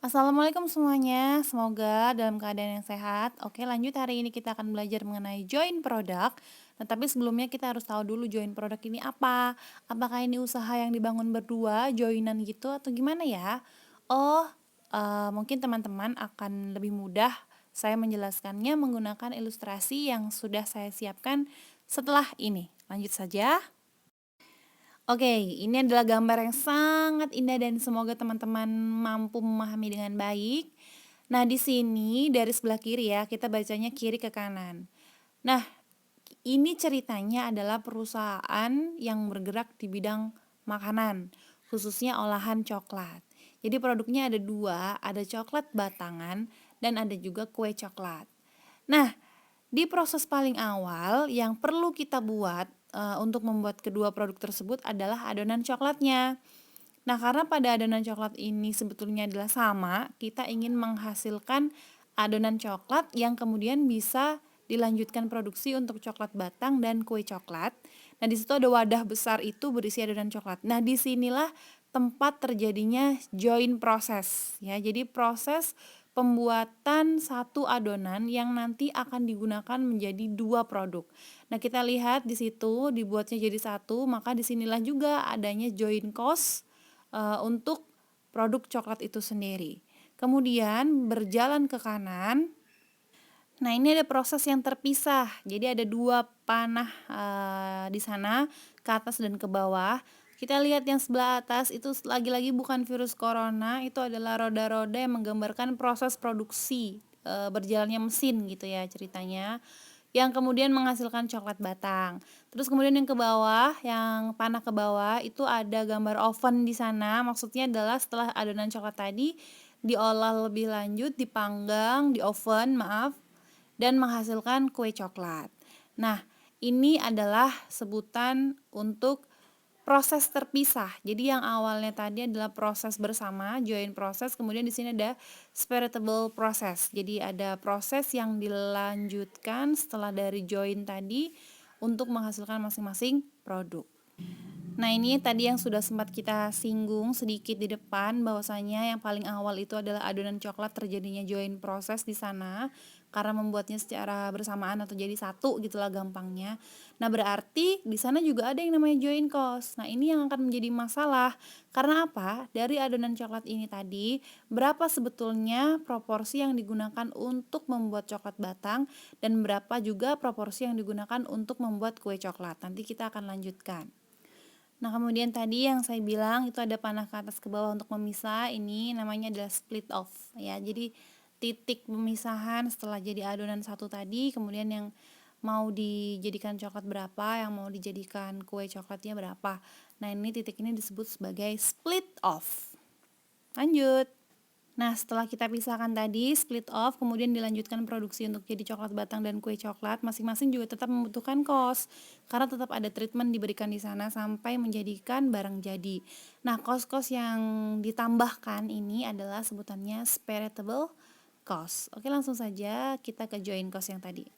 Assalamualaikum semuanya, semoga dalam keadaan yang sehat. Oke, lanjut hari ini kita akan belajar mengenai join product. Nah, tapi sebelumnya kita harus tahu dulu join product ini apa. Apakah ini usaha yang dibangun berdua, joinan gitu atau gimana ya? Oh, mungkin teman-teman akan lebih mudah saya menjelaskannya menggunakan ilustrasi yang sudah saya siapkan setelah ini. Lanjut saja. Oke, ini adalah gambar yang sangat indah dan semoga teman-teman mampu memahami dengan baik. Nah, di sini dari sebelah kiri ya, kita bacanya kiri ke kanan. Nah, ini ceritanya adalah perusahaan yang bergerak di bidang makanan, khususnya olahan coklat. Jadi produknya ada dua, ada coklat batangan dan ada juga kue coklat. Nah, di proses paling awal yang perlu kita buat untuk membuat kedua produk tersebut adalah adonan coklatnya. Nah, karena pada adonan coklat ini sebetulnya adalah sama, kita ingin menghasilkan adonan coklat yang kemudian bisa dilanjutkan produksi untuk coklat batang dan kue coklat. Nah, di situ ada wadah besar itu berisi adonan coklat. Nah, disinilah tempat terjadinya join proses ya. Jadi proses pembuatan satu adonan yang nanti akan digunakan menjadi dua produk. Nah, kita lihat di situ dibuatnya jadi satu, maka disinilah juga adanya join cost untuk produk coklat itu sendiri. Kemudian berjalan ke kanan. Nah, ini ada proses yang terpisah. Jadi ada dua panah di sana, ke atas dan ke bawah. Kita lihat yang sebelah atas itu lagi-lagi bukan virus corona, itu adalah roda-roda yang menggambarkan proses produksi berjalannya mesin gitu ya ceritanya, yang kemudian menghasilkan coklat batang. Terus kemudian yang ke bawah, yang panah ke bawah itu ada gambar oven di sana. Maksudnya adalah setelah adonan coklat tadi diolah lebih lanjut, dipanggang di oven, maaf, dan menghasilkan kue coklat. Nah, ini adalah sebutan untuk proses terpisah. Jadi yang awalnya tadi adalah proses bersama, join proses, kemudian di sini ada spiritable process. Jadi ada proses yang dilanjutkan setelah dari join tadi untuk menghasilkan masing-masing produk. Nah, ini tadi yang sudah sempat kita singgung sedikit di depan, bahwasanya yang paling awal itu adalah adonan coklat terjadinya join proses di sana karena membuatnya secara bersamaan atau jadi satu gitulah gampangnya. Nah, berarti di sana juga ada yang namanya join cost. Nah, ini yang akan menjadi masalah. Karena apa? Dari adonan coklat ini tadi, berapa sebetulnya proporsi yang digunakan untuk membuat coklat batang dan berapa juga proporsi yang digunakan untuk membuat kue coklat. Nanti kita akan lanjutkan. Nah, kemudian tadi yang saya bilang itu ada panah ke atas ke bawah untuk memisah, ini namanya adalah split off ya. Jadi titik pemisahan setelah jadi adonan satu tadi, kemudian yang mau dijadikan coklat berapa, yang mau dijadikan kue coklatnya berapa. Nah, ini titik ini disebut sebagai split off. Lanjut. Nah, setelah kita pisahkan tadi, split off, kemudian dilanjutkan produksi untuk jadi coklat batang dan kue coklat, masing-masing juga tetap membutuhkan kos, karena tetap ada treatment diberikan di sana sampai menjadikan barang jadi. Nah, kos-kos yang ditambahkan ini adalah sebutannya spiritable cost. Oke, langsung saja kita ke join cost yang tadi.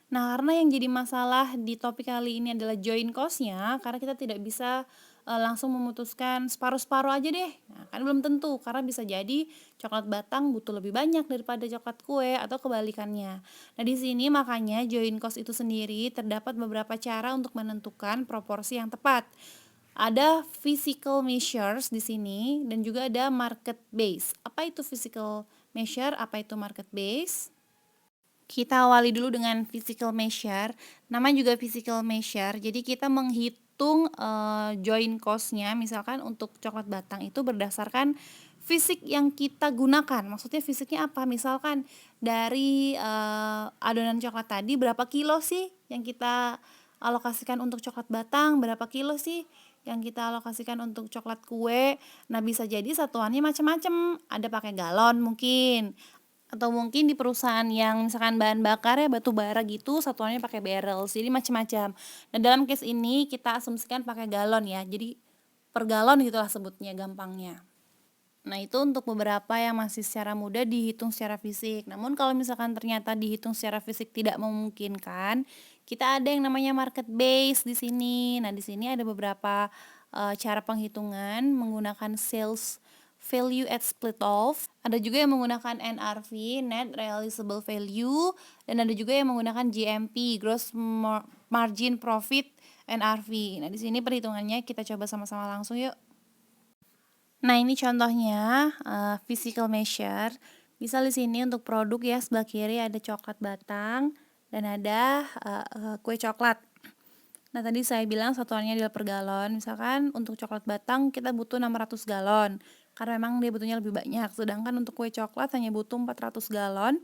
Nah, karena yang jadi masalah di topik kali ini adalah join cost-nya, karena kita tidak bisa langsung memutuskan separuh-separuh aja deh. Nah, kan belum tentu, karena bisa jadi coklat batang butuh lebih banyak daripada coklat kue atau kebalikannya. Nah, di sini makanya join cost itu sendiri terdapat beberapa cara untuk menentukan proporsi yang tepat. Ada physical measures di sini dan juga ada market base. Apa itu physical measure? Apa itu market base? Kita awali dulu dengan physical measure. Namanya juga physical measure. Jadi kita menghitung join cost-nya, misalkan untuk coklat batang itu berdasarkan fisik yang kita gunakan. Maksudnya fisiknya apa? Misalkan dari adonan coklat tadi berapa kilo sih yang kita alokasikan untuk coklat batang, berapa kilo sih yang kita alokasikan untuk coklat kue. Nah, bisa jadi satuannya macam-macam. Ada pakai galon mungkin, atau mungkin di perusahaan yang misalkan bahan bakar ya batu bara gitu satuannya pakai barrel, jadi macam-macam. Nah, dalam case ini kita asumsikan pakai galon ya, jadi per galon gitulah sebutnya gampangnya. Nah, itu untuk beberapa yang masih secara mudah dihitung secara fisik. Namun kalau misalkan ternyata dihitung secara fisik tidak memungkinkan, kita ada yang namanya market base di sini. Nah, di sini ada beberapa cara penghitungan menggunakan sales value at split off. Ada juga yang menggunakan NRV, net realizable value, dan ada juga yang menggunakan GMP, gross margin profit NRV. Nah, di sini perhitungannya kita coba sama-sama langsung yuk. Nah, ini contohnya physical measure. Misal di sini untuk produk ya, sebelah kiri ada coklat batang dan ada kue coklat. Nah, tadi saya bilang satuannya adalah per galon. Misalkan untuk coklat batang kita butuh 600 galon karena memang dia butuhnya lebih banyak. Sedangkan untuk kue coklat hanya butuh 400 galon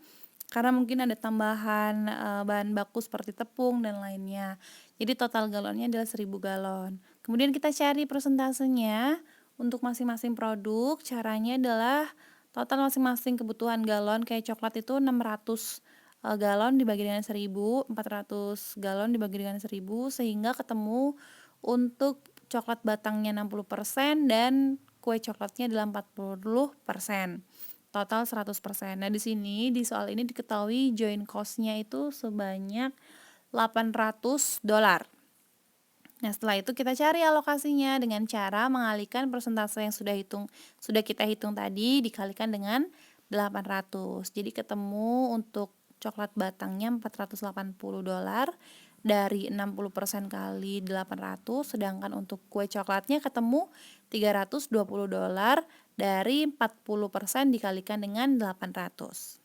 karena mungkin ada tambahan bahan baku seperti tepung dan lainnya. Jadi total galonnya adalah 1000 galon. Kemudian kita cari persentasenya untuk masing-masing produk. Caranya adalah total masing-masing kebutuhan galon. Kayak coklat itu 600 galon dibagi dengan 1000, 400 galon dibagi dengan 1000, sehingga ketemu untuk coklat batangnya 60% dan kue coklatnya adalah 40%. Total 100%. Nah, di sini di soal ini diketahui joint cost-nya itu sebanyak $800. Nah, setelah itu kita cari alokasinya dengan cara mengalihkan persentase yang sudah kita hitung tadi dikalikan dengan 800. Jadi ketemu untuk coklat batangnya $480 dari 60% kali 800, sedangkan untuk kue coklatnya ketemu $320 dari 40% dikalikan dengan 800.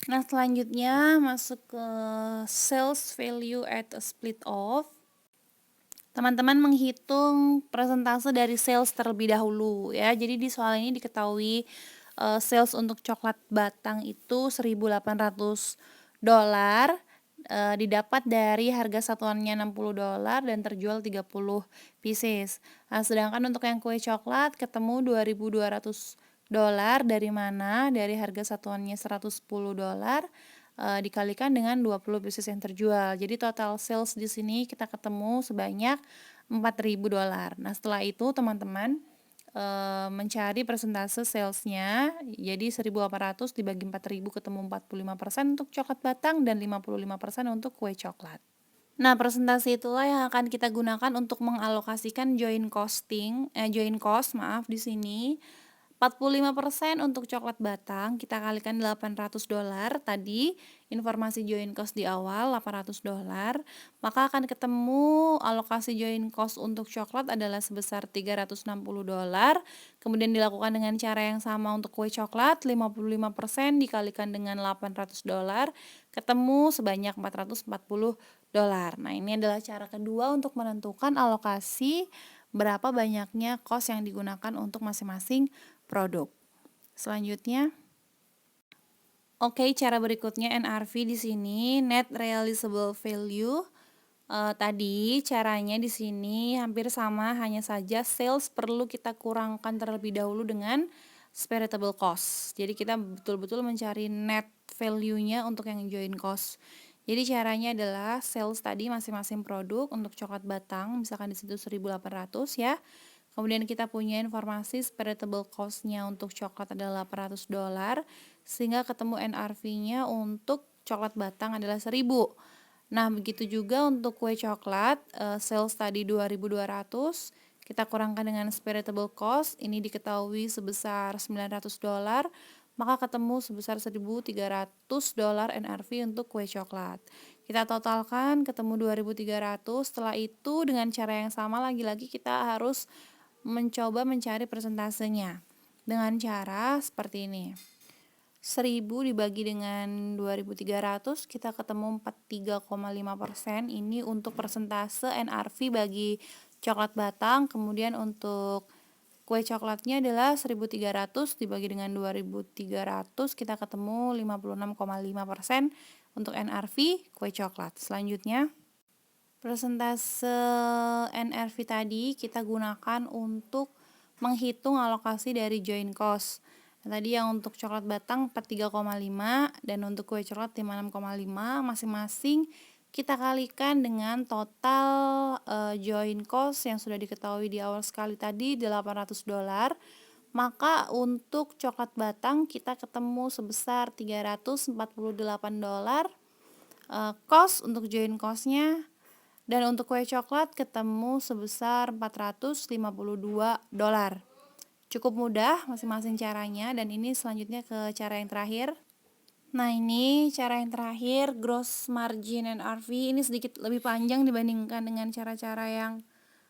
Nah, selanjutnya masuk ke sales value at a split off. Teman-teman menghitung persentase dari sales terlebih dahulu ya. Jadi di soal ini diketahui sales untuk coklat batang itu $1.800 didapat dari harga satuannya $60 dan terjual 30 pieces. Nah, sedangkan untuk yang kue coklat ketemu $2.200 dari mana? Dari harga satuannya $110 dikalikan dengan 20 pieces yang terjual. Jadi total sales di sini kita ketemu sebanyak $4.000. Nah, setelah itu teman-teman mencari persentase salesnya. Jadi 1.800 dibagi 4.000 ketemu 45% untuk coklat batang dan 55% untuk kue coklat. Nah, persentase itulah yang akan kita gunakan untuk mengalokasikan joint cost di sini. 45% untuk coklat batang, kita kalikan $800 tadi, informasi joint cost di awal $800, maka akan ketemu alokasi joint cost untuk coklat adalah sebesar $360. Kemudian dilakukan dengan cara yang sama untuk kue coklat, 55% dikalikan dengan $800, ketemu sebanyak $440. Nah, ini adalah cara kedua untuk menentukan alokasi berapa banyaknya cost yang digunakan untuk masing-masing produk. Selanjutnya, cara berikutnya NRV di sini net realizable value. Tadi caranya di sini hampir sama, hanya saja sales perlu kita kurangkan terlebih dahulu dengan spareable cost. Jadi kita betul-betul mencari net value-nya untuk yang joint cost. Jadi caranya adalah sales tadi masing-masing produk untuk coklat batang, misalkan di situ 1.800 ya. Kemudian kita punya informasi spareable cost-nya untuk coklat adalah $800, sehingga ketemu NRV-nya untuk coklat batang adalah 1.000. Nah, begitu juga untuk kue coklat, sales tadi 2.200, kita kurangkan dengan spareable cost, ini diketahui sebesar $900, maka ketemu sebesar $1.300 NRV untuk kue coklat. Kita totalkan ketemu 2.300, setelah itu dengan cara yang sama lagi-lagi kita harus mencoba mencari persentasenya dengan cara seperti ini. 1.000 dibagi dengan 2.300 kita ketemu 43,5%. Ini untuk persentase NRV bagi coklat batang. Kemudian untuk kue coklatnya adalah 1.300 dibagi dengan 2.300 kita ketemu 56,5% untuk NRV kue coklat. Selanjutnya, persentase NRV tadi kita gunakan untuk menghitung alokasi dari joint cost. Nah, tadi yang untuk coklat batang 43,5 dan untuk kue coklat 56,5, masing-masing kita kalikan dengan total joint cost yang sudah diketahui di awal sekali tadi $800. Maka untuk coklat batang kita ketemu sebesar $348 cost untuk joint cost-nya. Dan untuk kue coklat ketemu sebesar $452. Cukup mudah masing-masing caranya dan ini selanjutnya ke cara yang terakhir. Nah, ini cara yang terakhir, gross margin NRV, ini sedikit lebih panjang dibandingkan dengan cara-cara yang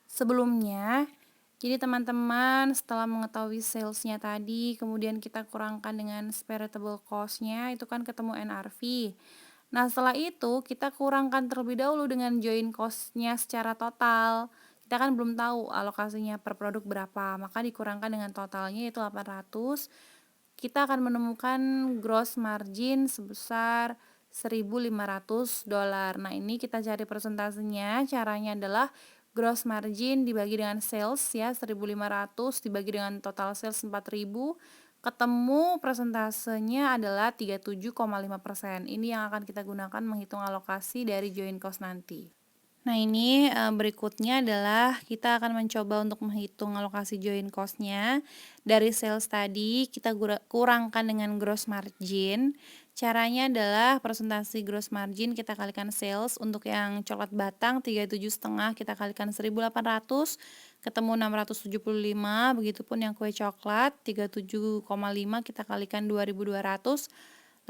sebelumnya. Jadi teman-teman setelah mengetahui salesnya tadi, kemudian kita kurangkan dengan spareable cost-nya, itu kan ketemu NRV. Nah, setelah itu kita kurangkan terlebih dahulu dengan join cost-nya secara total. Kita kan belum tahu alokasinya per produk berapa, maka dikurangkan dengan totalnya yaitu 800. Kita akan menemukan gross margin sebesar $1.500. Nah, ini kita cari persentasenya. Caranya adalah gross margin dibagi dengan sales ya, 1.500 dibagi dengan total sales 4.000, ketemu persentasenya adalah 37,5%. Ini yang akan kita gunakan menghitung alokasi dari join cost nanti. Nah, ini berikutnya adalah kita akan mencoba untuk menghitung alokasi join cost-nya. Dari sales tadi kita kurangkan dengan gross margin. Caranya adalah presentasi gross margin kita kalikan sales. Untuk yang coklat batang 37,5 kita kalikan 1.800, ketemu 675. Begitupun yang kue coklat 37,5 kita kalikan 2.200,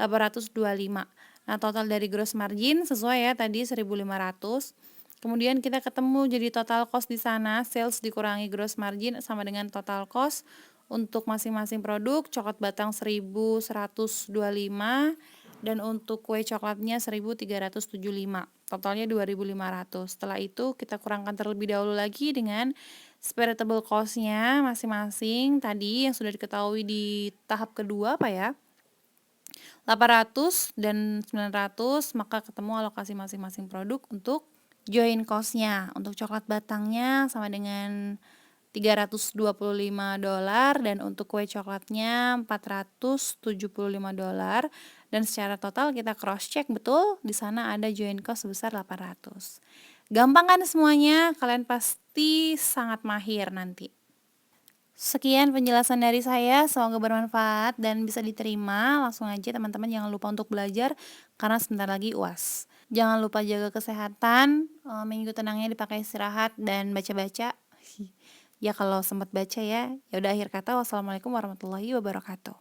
825. Nah, total dari gross margin sesuai ya tadi 1.500. Kemudian kita ketemu jadi total cost di sana, sales dikurangi gross margin sama dengan total cost. Untuk masing-masing produk, coklat batang 1.125 dan untuk kue coklatnya 1.375. Totalnya 2.500. Setelah itu kita kurangkan terlebih dahulu lagi dengan spareable cost-nya masing-masing tadi yang sudah diketahui di tahap kedua apa ya? 800 dan 900, maka ketemu alokasi masing-masing produk untuk join cost-nya. Untuk coklat batangnya sama dengan $325 dan untuk kue coklatnya $475 dan secara total kita cross check betul di sana ada join cost sebesar 800. Gampang kan semuanya? Kalian pasti sangat mahir nanti. Sekian penjelasan dari saya, semoga bermanfaat dan bisa diterima. Langsung aja teman-teman jangan lupa untuk belajar karena sebentar lagi UAS. Jangan lupa jaga kesehatan, minggu tenangnya dipakai istirahat dan baca-baca. Ya kalau sempat baca ya. Ya udah akhir kata, wassalamualaikum warahmatullahi wabarakatuh.